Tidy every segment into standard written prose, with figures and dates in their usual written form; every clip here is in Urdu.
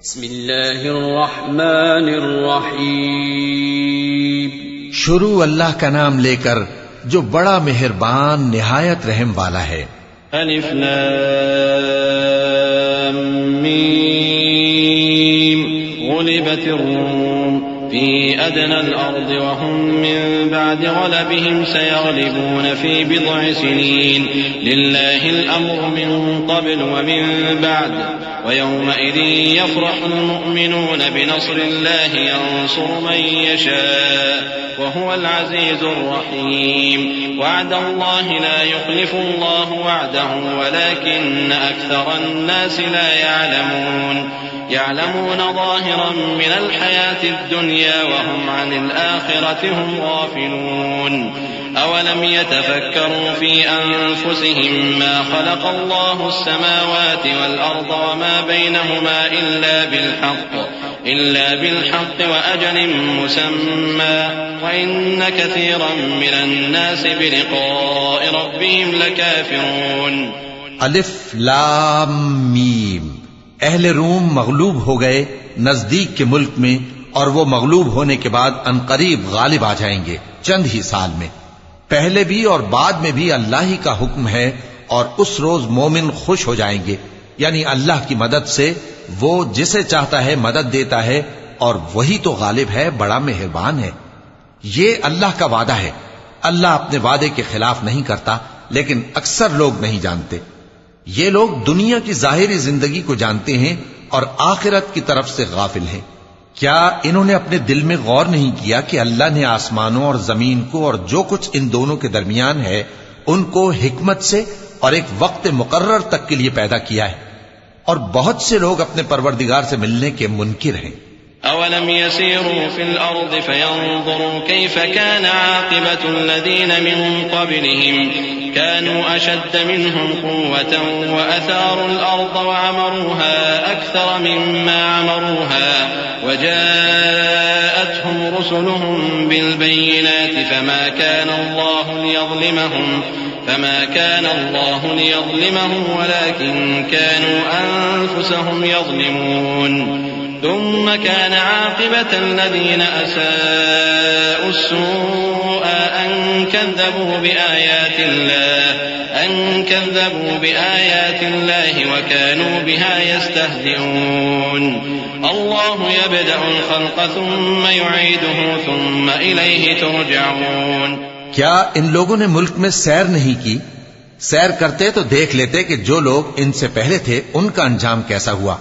بسم اللہ الرحمن الرحیم. شروع اللہ کا نام لے کر جو بڑا مہربان نہایت رحم والا ہے. الف لام میم. غلبت الروم في أدنى الأرض وهم من بعد غلبهم سيغلبون في بضع سنين لله الأمر من قبل ومن بعد ويومئذ يفرح المؤمنون بنصر الله ينصر من يشاء وهو العزيز الرحيم. وعد الله لا يخلف الله وعده ولكن أكثر الناس لا يعلمون ظاهرا من الحياة الدنيا وهم عن الآخرة هم غافلون. أولم يتفكروا في أنفسهم ما خلق الله السماوات والأرض وما بينهما إلا بالحق وأجل مسمى وإن كثيرا من الناس بلقاء ربهم لكافرون. الف لام میم. اہل روم مغلوب ہو گئے نزدیک کے ملک میں، اور وہ مغلوب ہونے کے بعد عنقریب غالب آ جائیں گے چند ہی سال میں. پہلے بھی اور بعد میں بھی اللہ ہی کا حکم ہے، اور اس روز مومن خوش ہو جائیں گے، یعنی اللہ کی مدد سے وہ جسے چاہتا ہے مدد دیتا ہے، اور وہی تو غالب ہے، بڑا مہربان ہے. یہ اللہ کا وعدہ ہے. اللہ اپنے وعدے کے خلاف نہیں کرتا، لیکن اکثر لوگ نہیں جانتے. یہ لوگ دنیا کی ظاہری زندگی کو جانتے ہیں اور آخرت کی طرف سے غافل ہیں. کیا انہوں نے اپنے دل میں غور نہیں کیا کہ اللہ نے آسمانوں اور زمین کو اور جو کچھ ان دونوں کے درمیان ہے ان کو حکمت سے اور ایک وقت مقرر تک کے لیے پیدا کیا ہے؟ اور بہت سے لوگ اپنے پروردگار سے ملنے کے منکر ہیں. أولم يسيروا في الأرض فينظروا كيف كان عاقبة الذين من قبلهم كانوا أشد منهم قوة وأثاروا الأرض وعمروها أكثر مما عمروها وجاءتهم رسلهم بالبينات فما كان الله ليظلمهم ولكن كانوا أنفسهم يظلمون. ثم كان عاقبة الذين أساءوا السوء أن كذبوا بآيات الله وكانوا بها يستهزئون. الله يبدأ الخلق ثم يعيده ثم إليه ترجعون. کیا ان لوگوں نے ملک میں سیر نہیں کی؟ سیر کرتے تو دیکھ لیتے کہ جو لوگ ان سے پہلے تھے ان کا انجام کیسا ہوا.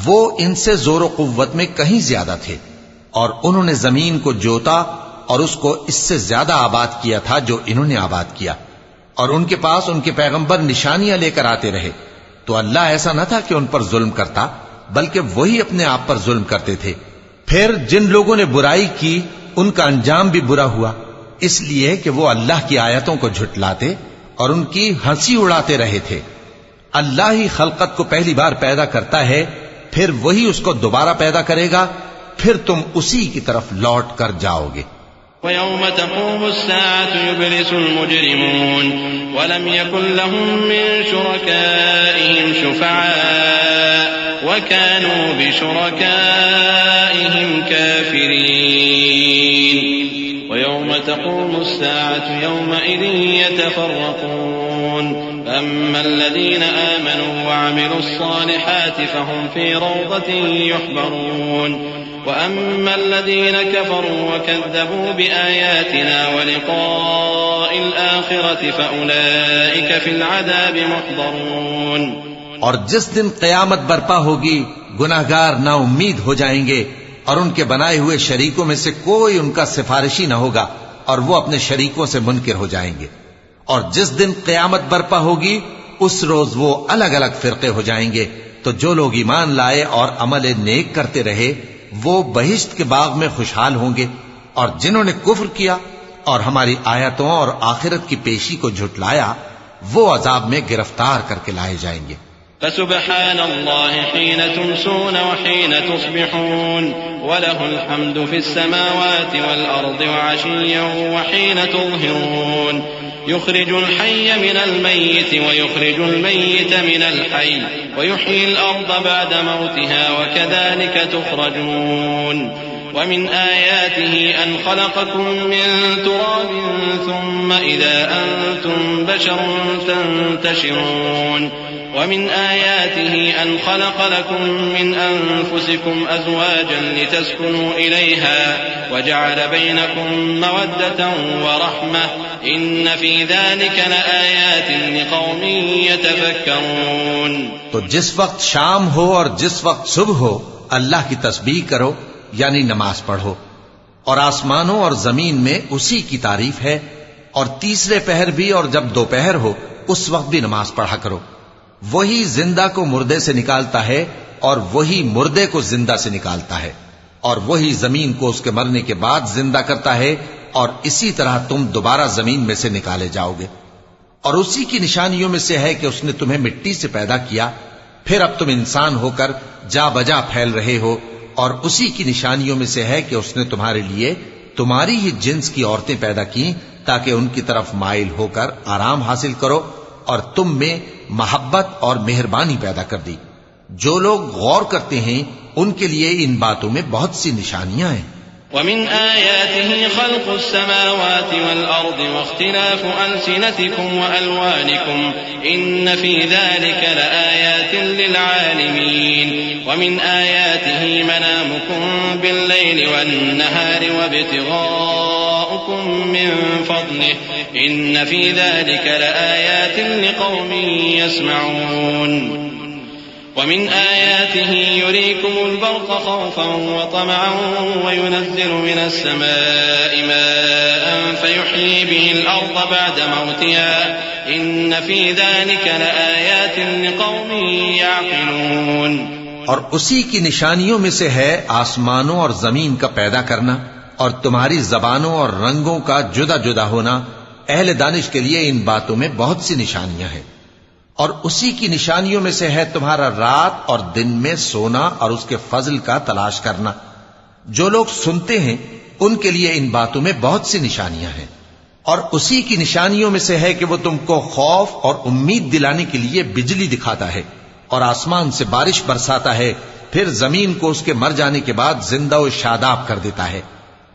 وہ ان سے زور و قوت میں کہیں زیادہ تھے، اور انہوں نے زمین کو جوتا اور اس کو اس سے زیادہ آباد کیا تھا جو انہوں نے آباد کیا، اور ان کے پاس ان کے پیغمبر نشانیاں لے کر آتے رہے. تو اللہ ایسا نہ تھا کہ ان پر ظلم کرتا، بلکہ وہی اپنے آپ پر ظلم کرتے تھے. پھر جن لوگوں نے برائی کی ان کا انجام بھی برا ہوا، اس لیے کہ وہ اللہ کی آیتوں کو جھٹلاتے اور ان کی ہنسی اڑاتے رہے تھے. اللہ ہی خلقت کو پہلی بار پیدا کرتا ہے، پھر وہی اس کو دوبارہ پیدا کرے گا، پھر تم اسی کی طرف لوٹ کر جاؤ گے. وَيَوْمَ تَقُومُ السَّاعَةُ يُبْلِسُ الْمُجْرِمُونَ وَلَمْ يَكُنْ لَهُم مِّن شُرَكَائِهِمْ شُفَعَاءُ وَكَانُوا بِشُرَكَائِهِمْ كَافِرِينَ. وَيَوْمَ تَقُومُ السَّاعَةُ يَوْمَئِذٍ يَتَفَرَّقُونَ. أما الذين آمنوا وعملوا الصالحات فهم في روضة يحبرون وأما الذين كفروا وكذبوا بآياتنا ولقاء الآخرة فأولئك في العذاب محضرون. اور جس دن قیامت برپا ہوگی گناہگار نا امید ہو جائیں گے، اور ان کے بنائے ہوئے شریکوں میں سے کوئی ان کا سفارشی نہ ہوگا، اور وہ اپنے شریکوں سے منکر ہو جائیں گے. اور جس دن قیامت برپا ہوگی اس روز وہ الگ الگ فرقے ہو جائیں گے. تو جو لوگ ایمان لائے اور عمل نیک کرتے رہے وہ بہشت کے باغ میں خوشحال ہوں گے، اور جنہوں نے کفر کیا اور ہماری آیتوں اور آخرت کی پیشی کو جھٹلایا وہ عذاب میں گرفتار کر کے لائے جائیں گے. فسبحان الله حين تمسون وحين تصبحون وله الحمد في السماوات والأرض وعشيا وحين تظهرون. يخرج الحي من الميت ويخرج الميت من الحي ويحيي الأرض بعد موتها وكذلك تخرجون ومن آياته أن خلقكم من تراب ثم إذا أنتم بشر تنتشرون ومن آياته أن خلق لكم من أنفسكم أزواجا لتسكنوا إليها وجعل بينكم مودة ورحمة إن في ذلك لآيات لقوم يتفكرون. تو جس وقت شام ہو اور جس وقت صبح ہو اللہ کی تسبیح کرو یعنی نماز پڑھو، اور آسمانوں اور زمین میں اسی کی تعریف ہے، اور تیسرے پہر بھی اور جب دوپہر ہو اس وقت بھی نماز پڑھا کرو. وہی زندہ کو مردے سے نکالتا ہے اور وہی مردے کو زندہ سے نکالتا ہے، اور وہی زمین کو اس کے مرنے کے بعد زندہ کرتا ہے، اور اسی طرح تم دوبارہ زمین میں سے نکالے جاؤ گے. اور اسی کی نشانیوں میں سے ہے کہ اس نے تمہیں مٹی سے پیدا کیا، پھر اب تم انسان ہو کر جا بجا پھیل رہے ہو. اور اسی کی نشانیوں میں سے ہے کہ اس نے تمہارے لیے تمہاری ہی جنس کی عورتیں پیدا کی تاکہ ان کی طرف مائل ہو کر آرام حاصل کرو، اور تم میں محبت اور مہربانی پیدا کر دی. جو لوگ غور کرتے ہیں ان کے لیے ان باتوں میں بہت سی نشانیاں ہیں. ومن آياته خلق السماوات والأرض واختلاف ألسنتكم وألوانكم إن في ذلك لآيات للعالمين. ومن آياته منامكم بالليل والنهار وابتغاؤكم من فضله إن في ذلك لآيات لقوم يسمعون. ومن آياته يريكم البرق خوفا وطمعا وينزل من السماء ماء فيحيي به الأرض بعد موتها إن في ذلك لآيات لقوم يعقلون. اور اسی کی نشانیوں میں سے ہے آسمانوں اور زمین کا پیدا کرنا اور تمہاری زبانوں اور رنگوں کا جدا جدا ہونا. اہل دانش کے لیے ان باتوں میں بہت سی نشانیاں ہیں. اور اسی کی نشانیوں میں سے ہے تمہارا رات اور دن میں سونا اور اس کے فضل کا تلاش کرنا. جو لوگ سنتے ہیں ان کے لیے ان باتوں میں بہت سی نشانیاں ہیں. اور اسی کی نشانیوں میں سے ہے کہ وہ تم کو خوف اور امید دلانے کے لیے بجلی دکھاتا ہے اور آسمان سے بارش برساتا ہے، پھر زمین کو اس کے مر جانے کے بعد زندہ و شاداب کر دیتا ہے.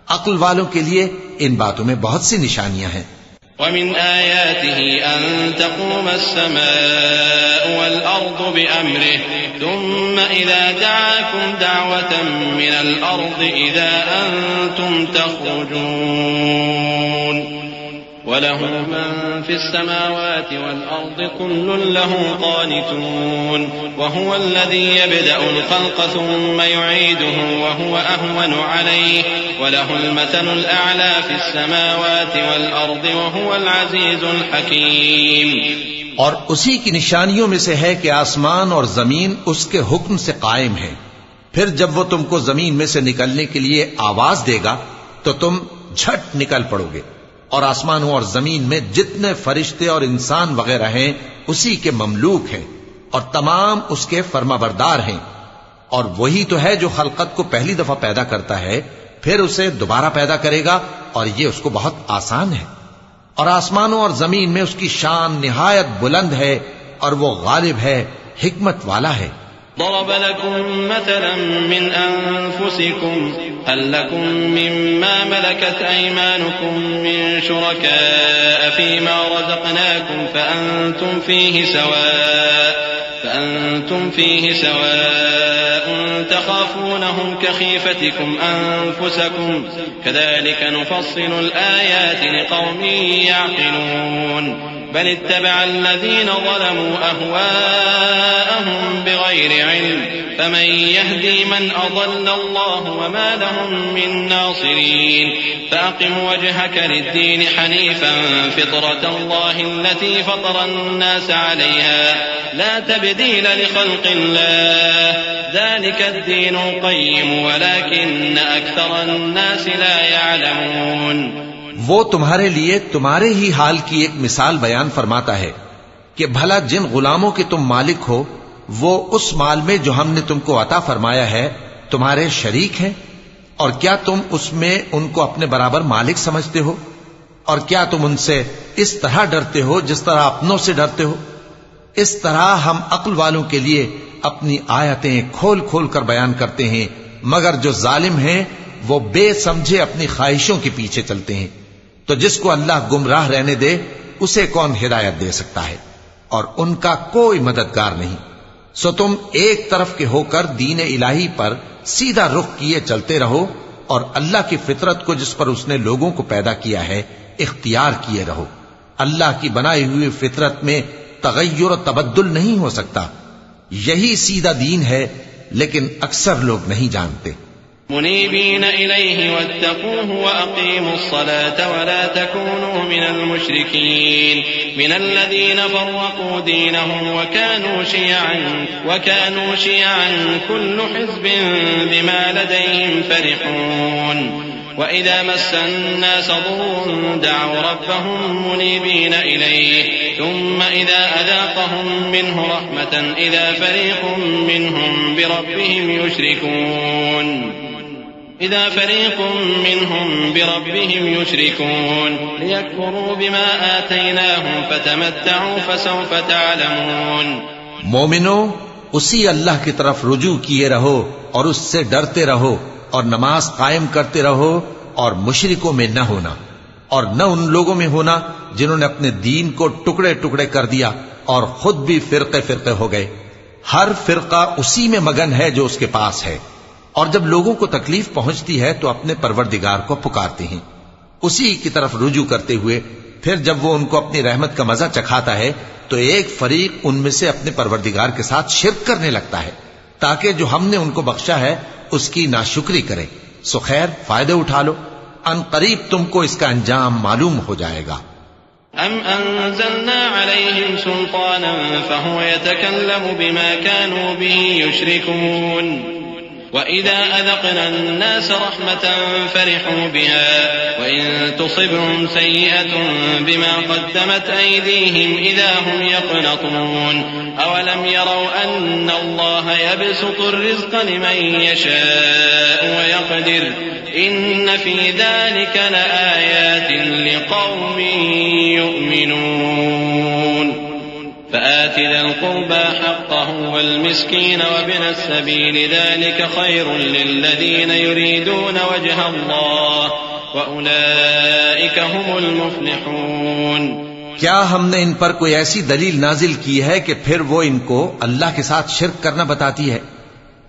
عقل والوں کے لیے ان باتوں میں بہت سی نشانیاں ہیں. ومن آياته أن تقوم السماء والأرض بأمره ثم إذا دعاكم دعوة من الأرض إذا أنتم تخرجون وله من في السماوات والأرض كل له قانتون وهو الذي يبدأ الخلق ثم يعيده وهو أهون عليه وله المثل الأعلى في السماوات والأرض وهو العزيز الحكيم. اور اسی کی نشانیوں میں سے ہے کہ آسمان اور زمین اس کے حکم سے قائم ہے. پھر جب وہ تم کو زمین میں سے نکلنے کے لیے آواز دے گا تو تم جھٹ نکل پڑو گے. اور آسمانوں اور زمین میں جتنے فرشتے اور انسان وغیرہ ہیں اسی کے مملوک ہیں اور تمام اس کے فرما بردار ہیں. اور وہی تو ہے جو خلقت کو پہلی دفعہ پیدا کرتا ہے پھر اسے دوبارہ پیدا کرے گا، اور یہ اس کو بہت آسان ہے. اور آسمانوں اور زمین میں اس کی شان نہایت بلند ہے اور وہ غالب ہے، حکمت والا ہے. ضرب لكم مثلا من أنفسكم هل لكم مما ملكت أيمانكم من شركاء فيما رزقناكم فأنتم فيه سواء تخافونهم كخيفتكم أنفسكم كذلك نفصل الآيات لقوم يعقلون. بل اتبع الذين ظلموا أهواءهم بغير علم فمن يهدي من أضل الله وما لهم من ناصرين. فأقم وجهك للدين حنيفا فطرة الله التي فطر الناس عليها لا تبديل لخلق الله ذلك الدين القيم ولكن أكثر الناس لا يعلمون. وہ تمہارے لیے تمہارے ہی حال کی ایک مثال بیان فرماتا ہے کہ بھلا جن غلاموں کے تم مالک ہو وہ اس مال میں جو ہم نے تم کو عطا فرمایا ہے تمہارے شریک ہیں، اور کیا تم اس میں ان کو اپنے برابر مالک سمجھتے ہو؟ اور کیا تم ان سے اس طرح ڈرتے ہو جس طرح اپنوں سے ڈرتے ہو؟ اس طرح ہم عقل والوں کے لیے اپنی آیتیں کھول کھول کر بیان کرتے ہیں، مگر جو ظالم ہیں وہ بے سمجھے اپنی خواہشوں کے پیچھے چلتے ہیں۔ تو جس کو اللہ گمراہ رہنے دے اسے کون ہدایت دے سکتا ہے، اور ان کا کوئی مددگار نہیں۔ سو تم ایک طرف کے ہو کر دین الہی پر سیدھا رخ کیے چلتے رہو، اور اللہ کی فطرت کو جس پر اس نے لوگوں کو پیدا کیا ہے اختیار کیے رہو۔ اللہ کی بنائی ہوئی فطرت میں تغیر و تبدل نہیں ہو سکتا، یہی سیدھا دین ہے، لیکن اکثر لوگ نہیں جانتے۔ منيبين إليه واتقوه وأقيموا الصلاة ولا تكونوا من المشركين من الذين فرقوا دينهم وكانوا شيعا كل حزب بما لديهم فرحون وإذا مس الناس ضر دعوا ربهم منيبين إليه ثم إذا أذاقهم منه رحمة إذا فريق منهم بربهم يشركون ليكفروا بما آتيناهم فتمتعوا فسوف تعلمون۔ مومنو، اسی اللہ کی طرف رجوع کیے رہو اور اس سے ڈرتے رہو، اور نماز قائم کرتے رہو، اور مشرکوں میں نہ ہونا، اور نہ ان لوگوں میں ہونا جنہوں نے اپنے دین کو ٹکڑے ٹکڑے کر دیا اور خود بھی فرقے فرقے ہو گئے۔ ہر فرقہ اسی میں مگن ہے جو اس کے پاس ہے، اور جب لوگوں کو تکلیف پہنچتی ہے تو اپنے پروردگار کو پکارتے ہیں، اسی کی طرف رجوع کرتے ہوئے پھر جب وہ ان کو اپنی رحمت کا مزہ چکھاتا ہے تو ایک فریق ان میں سے اپنے پروردگار کے ساتھ شرک کرنے لگتا ہے تاکہ جو ہم نے ان کو بخشا ہے اس کی ناشکری کرے۔ سو خیر، فائدے اٹھا لو، ان قریب تم کو اس کا انجام معلوم ہو جائے گا۔ أَمْ أَنزَلْنَا عَلَيْهِمْ سُلْطَانًا فَهُوَ يَتَكَلَّمُ بِمَا كَانُوا بِهِ يُشْرِكُونَ وَإِذَا أَذَقْنَا النَّاسَ رَحْمَةً فَرِحُوا بِهَا وَإِن تُصِبْهُمْ سَيِّئَةٌ بِمَا قَدَّمَتْ أَيْدِيهِمْ إِذَا هُمْ يَقْنَطُونَ أَوَلَمْ يَرَوْا أَنَّ اللَّهَ يَبْسُطُ الرِّزْقَ لِمَن يَشَاءُ وَيَقْدِرُ إِنَّ فِي ذَلِكَ لَآيَاتٍ لِقَوْمٍ يُؤْمِنُونَ فآت ذا القربى حقه والمسكين وابن السبيل ذلك خير للذين يريدون وجه الله وأولئك هم المفلحون۔ کیا ہم نے ان پر کوئی ایسی دلیل نازل کی ہے کہ پھر وہ ان کو اللہ کے ساتھ شرک کرنا بتاتی ہے؟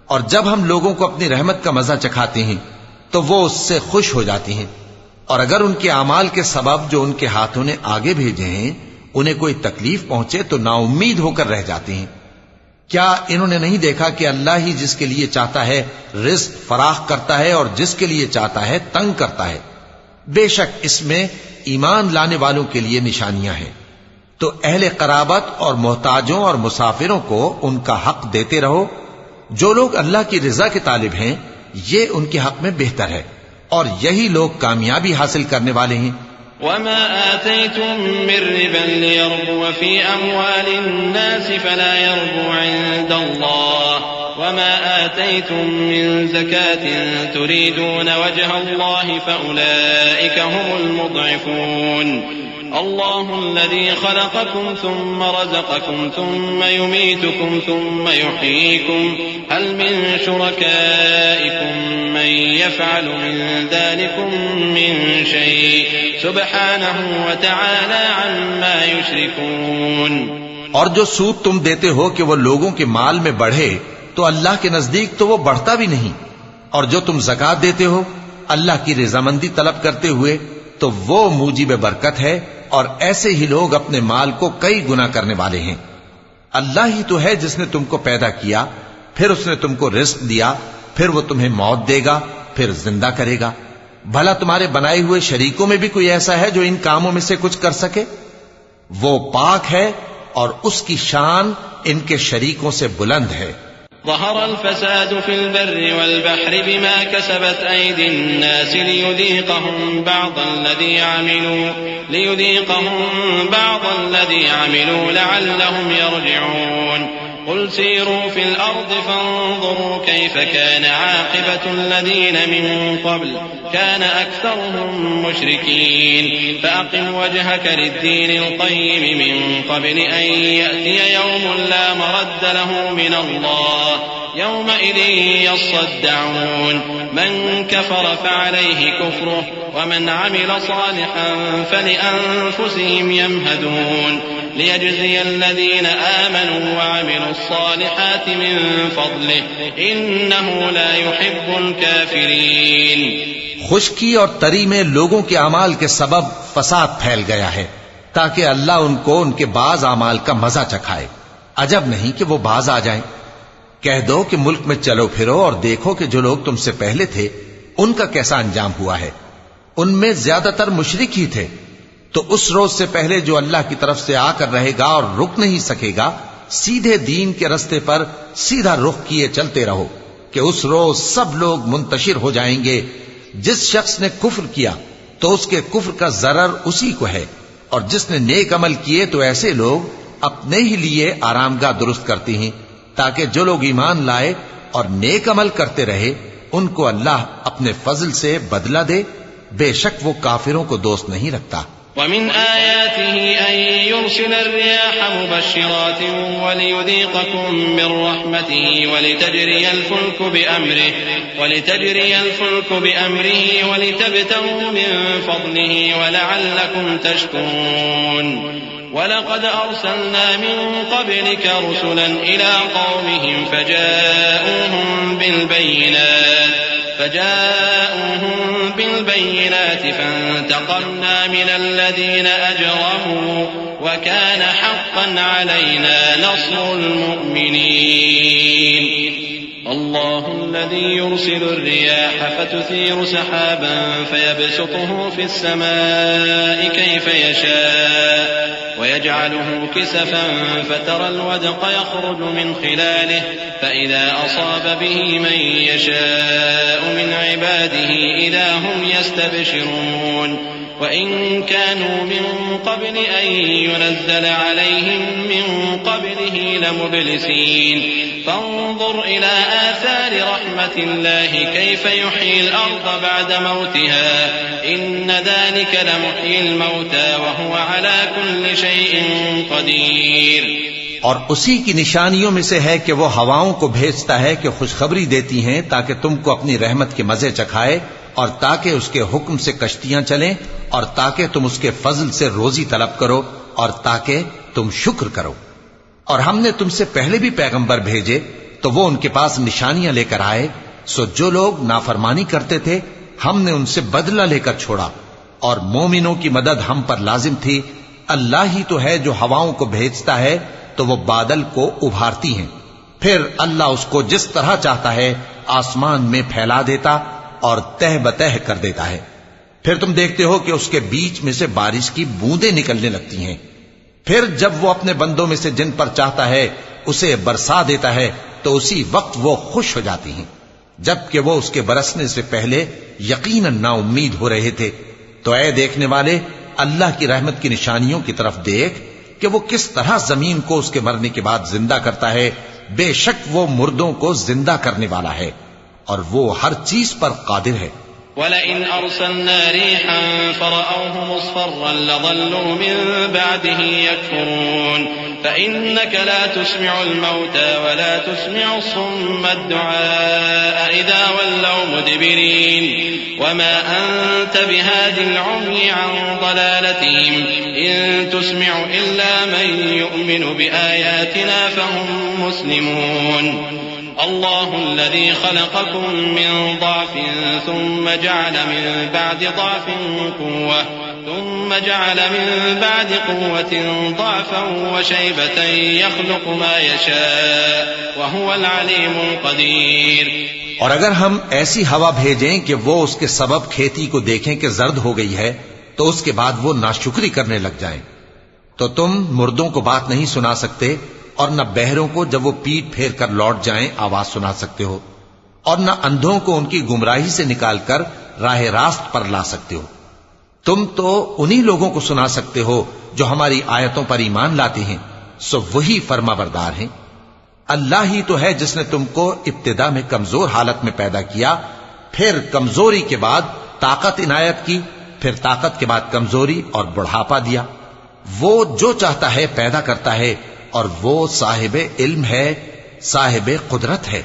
اور جب ہم لوگوں کو اپنی رحمت کا مزہ چکھاتے ہیں تو وہ اس سے خوش ہو جاتی ہیں، اور اگر ان کے اعمال کے سبب جو ان کے ہاتھوں نے آگے بھیجے ہیں انہیں کوئی تکلیف پہنچے تو نا امید ہو کر رہ جاتے ہیں۔ کیا انہوں نے نہیں دیکھا کہ اللہ ہی جس کے لیے چاہتا ہے رزق فراخ کرتا ہے اور جس کے لیے چاہتا ہے تنگ کرتا ہے؟ بے شک اس میں ایمان لانے والوں کے لیے نشانیاں ہیں۔ تو اہل قرابت اور محتاجوں اور مسافروں کو ان کا حق دیتے رہو۔ جو لوگ اللہ کی رضا کے طالب ہیں یہ ان کے حق میں بہتر ہے، اور یہی لوگ کامیابی حاصل کرنے والے ہیں۔ وما آتيتم من ربا ليربو في أموال الناس فلا يربو عند الله وما آتيتم من زكاة تريدون وجه الله فأولئك هم المضعفون۔ الله الذي خلقكم ثم رزقكم ثم يميتكم ثم يحييكم هل من شركائكم من يفعل من ذلكم من شيء سبحانه وتعالى عما يشركون۔ اور جو سود تم دیتے ہو کہ وہ لوگوں کے مال میں بڑھے تو اللہ کے نزدیک تو وہ بڑھتا بھی نہیں، اور جو تم زکوٰۃ دیتے ہو اللہ کی رضامندی طلب کرتے ہوئے تو وہ موجب برکت ہے، اور ایسے ہی لوگ اپنے مال کو کئی گنا کرنے والے ہیں۔ اللہ ہی تو ہے جس نے تم کو پیدا کیا، پھر اس نے تم کو رزق دیا، پھر وہ تمہیں موت دے گا، پھر زندہ کرے گا۔ بھلا تمہارے بنائے ہوئے شریکوں میں بھی کوئی ایسا ہے جو ان کاموں میں سے کچھ کر سکے؟ وہ پاک ہے اور اس کی شان ان کے شریکوں سے بلند ہے۔ ظهر الفساد في البر والبحر بما كسبت أيدي الناس ليذيقهم بعض الذي عملوا لعلهم يرجعون۔ قل سيروا في الأرض فانظروا كيف كان عاقبة الذين من قبل كان أكثرهم مشركين فأقم وجهك للدين القيم من قبل أن يأتي يوم لا مرد له من الله يومئذ يصدعون من كفر فعليه كفره ومن عمل صالحا فلأنفسهم يمهدون ليجزي الذين آمنوا وعملوا الصالحات من فضله إنه لا يحب الكافرين. خشکی اور تری میں لوگوں کے اعمال کے سبب فساد پھیل گیا ہے تاکہ اللہ ان کو ان کے بعض اعمال کا مزہ چکھائے. عجب نہیں کہ وہ باز آ جائیں. کہہ دو کہ ملک میں چلو پھرو اور دیکھو کہ جو لوگ تم سے پہلے تھے ان کا کیسا انجام ہوا ہے. ان میں زیادہ تر مشرک ہی تھے. تو اس روز سے پہلے جو اللہ کی طرف سے آ کر رہے گا اور رک نہیں سکے گا، سیدھے دین کے رستے پر سیدھا رخ کیے چلتے رہو کہ اس روز سب لوگ منتشر ہو جائیں گے. جس شخص نے کفر کیا تو اس کے کفر کا ضرر اسی کو ہے، اور جس نے نیک عمل کیے تو ایسے لوگ اپنے ہی لیے آرامگاہ درست کرتے ہیں تاکہ جو لوگ ایمان لائے اور نیک عمل کرتے رہے ان کو اللہ اپنے فضل سے بدلہ دے. بے شک وہ کافروں کو دوست نہیں رکھتا. ومن آياته أن يرسل الرياح مبشرات وليذيقكم من رحمته ولتجري الفلك بأمره ولتبتغوا من فضله ولعلكم تشكرون. ولقد أرسلنا من قبلك رسلا إلى قومهم فجاءوهم بالبينات فانتقمنا من الذين أجرموا وكان حقا علينا نصر المؤمنين. الله الذي يرسل الرياح فتثير سحابا فيبسطه في السماء كيف يشاء ويجعله كسفا فترى الودق يخرج من خلاله فإذا أصاب به من يشاء من عباده إذا هم يستبشرون. وإن كانوا من قبل أن ينزل عليهم من قبله لمبلسين. فانظر إلى آثار رحمة الله كيف يحيي الأرض بعد موتها إن ذلك لمحيي الموتى وهو على كل شيء قدير. اور اسی کی نشانیوں میں سے ہے کہ وہ ہواؤں کو بھیجتا ہے کہ خوشخبری دیتی ہیں تاکہ تم کو اپنی رحمت کے مزے چکھائے، اور تاکہ اس کے حکم سے کشتیاں چلیں، اور تاکہ تم اس کے فضل سے روزی طلب کرو، اور تاکہ تم شکر کرو. اور ہم نے تم سے پہلے بھی پیغمبر بھیجے تو وہ ان کے پاس نشانیاں لے کر آئے، سو جو لوگ نافرمانی کرتے تھے ہم نے ان سے بدلہ لے کر چھوڑا، اور مومنوں کی مدد ہم پر لازم تھی. اللہ ہی تو ہے جو ہواؤں کو بھیجتا ہے تو وہ بادل کو ابھارتی ہیں، پھر اللہ اس کو جس طرح چاہتا ہے آسمان میں پھیلا دیتا اور تہ بتہ کر دیتا ہے. پھر تم دیکھتے ہو کہ اس کے بیچ میں سے بارش کی بوندیں نکلنے لگتی ہیں. پھر جب وہ اپنے بندوں میں سے جن پر چاہتا ہے اسے برسا دیتا ہے تو اسی وقت وہ خوش ہو جاتی ہیں، جبکہ وہ اس کے برسنے سے پہلے یقیناً نا امید ہو رہے تھے. تو اے دیکھنے والے، اللہ کی رحمت کی نشانیوں کی طرف دیکھ کہ وہ کس طرح زمین کو اس کے مرنے کے بعد زندہ کرتا ہے. بے شک وہ مردوں کو زندہ کرنے والا ہے اور وہ ہر چیز پر قادر ہے. وَلَئِنْ أَرْسَلْنَا رِيحًا فَرَأَوْهُ مُصْفَرًّا لَظَلُّوا مِن بَعْدِهِ يَكْفُرُونَ فَإِنَّكَ لَا تُسْمِعُ الْمَوْتَى وَلَا تُسْمِعُ الصُّمَّ الدُّعَاءَ إِذَا وَلَّوْا مُدْبِرِينَ وَمَا أَنْتَ بِهَادِ الْعُمْيِ عَنْ ضَلَالَتِهِمْ إِن تُسْمِعُ إِلَّا مَن يُؤْمِنُ بِآيَاتِنَا فَهُم مُسْلِمُونَ. الله الذي خلقكم من ضعف ثم جعل من بعد ضعف قوة ثم جعل من بعد قوة ضعفا وشيبة يخلق ما يشاء وهو العليم القدير. اور اگر ہم ایسی ہوا بھیجیں کہ وہ اس کے سبب کھیتی کو دیکھیں کہ زرد ہو گئی ہے تو اس کے بعد وہ ناشکری کرنے لگ جائیں، تو تم مردوں کو بات نہیں سنا سکتے، اور نہ بہروں کو جب وہ پیٹ پھیر کر لوٹ جائیں آواز سنا سکتے ہو، اور نہ اندھوں کو ان کی گمراہی سے نکال کر راہ راست پر لا سکتے ہو. تم تو انہی لوگوں کو سنا سکتے ہو جو ہماری آیتوں پر ایمان لاتے ہیں، سو وہی فرما بردار ہیں. اللہ ہی تو ہے جس نے تم کو ابتدا میں کمزور حالت میں پیدا کیا، پھر کمزوری کے بعد طاقت عنایت کی، پھر طاقت کے بعد کمزوری اور بڑھاپا دیا۔ وہ جو چاہتا ہے پیدا کرتا ہے، اور وہ صاحب علم ہے، صاحب قدرت ہے۔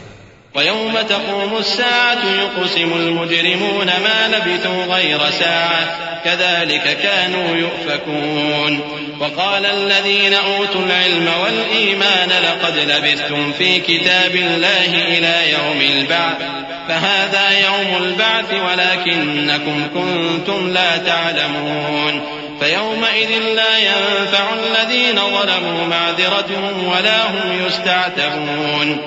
ويوم تقوم الساعة يقسم المجرمون ما لبثوا غير ساعة كذلك كانوا يؤفكون وقال الذين أوتوا العلم والإيمان لقد لبثتم في كتاب الله إلى يوم البعث فهذا يوم البعث ولكنكم كنتم لا تعلمون فيومئذ لا ينفع الذين ظلموا معذرتهم ولا هم يستعتبون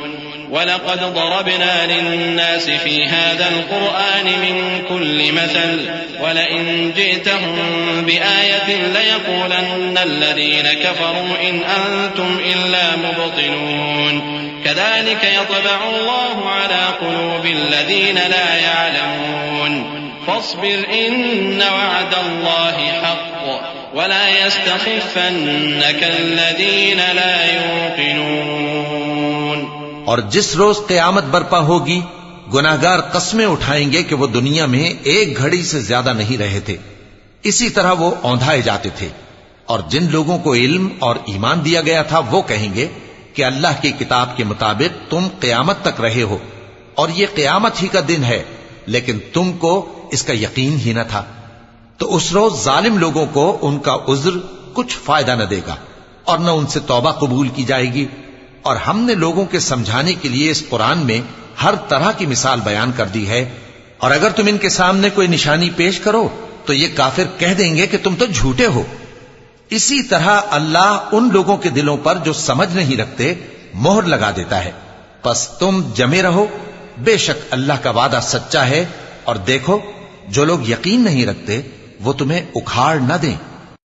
وَلَقَدْ ضَرَبْنَا لِلنَّاسِ فِي هَذَا الْقُرْآنِ مِنْ كُلِّ مَثَلٍ وَلَئِنْ جِئْتَهُمْ بِآيَةٍ لَيَقُولَنَّ الَّذِينَ كَفَرُوا إِنْ أَنْتُمْ إِلَّا مُبْطِلُونَ كَذَلِكَ يَطْبَعُ اللَّهُ عَلَى قُلُوبِ الَّذِينَ لَا يَعْلَمُونَ فَاصْبِرْ إِنَّ وَعْدَ اللَّهِ حَقٌّ وَلَا يَسْتَخِفَّنَّكَ الَّذِينَ لَا يُوقِنُونَ۔ اور جس روز قیامت برپا ہوگی گناہگار قسمیں اٹھائیں گے کہ وہ دنیا میں ایک گھڑی سے زیادہ نہیں رہے تھے، اسی طرح وہ اوندھائے جاتے تھے۔ اور جن لوگوں کو علم اور ایمان دیا گیا تھا وہ کہیں گے کہ اللہ کی کتاب کے مطابق تم قیامت تک رہے ہو، اور یہ قیامت ہی کا دن ہے، لیکن تم کو اس کا یقین ہی نہ تھا۔ تو اس روز ظالم لوگوں کو ان کا عذر کچھ فائدہ نہ دے گا، اور نہ ان سے توبہ قبول کی جائے گی۔ اور ہم نے لوگوں کے سمجھانے کے لیے اس قرآن میں ہر طرح کی مثال بیان کر دی ہے، اور اگر تم ان کے سامنے کوئی نشانی پیش کرو تو یہ کافر کہہ دیں گے کہ تم تو جھوٹے ہو۔ اسی طرح اللہ ان لوگوں کے دلوں پر جو سمجھ نہیں رکھتے مہر لگا دیتا ہے۔ پس تم جمے رہو، بے شک اللہ کا وعدہ سچا ہے، اور دیکھو جو لوگ یقین نہیں رکھتے وہ تمہیں اکھاڑ نہ دیں۔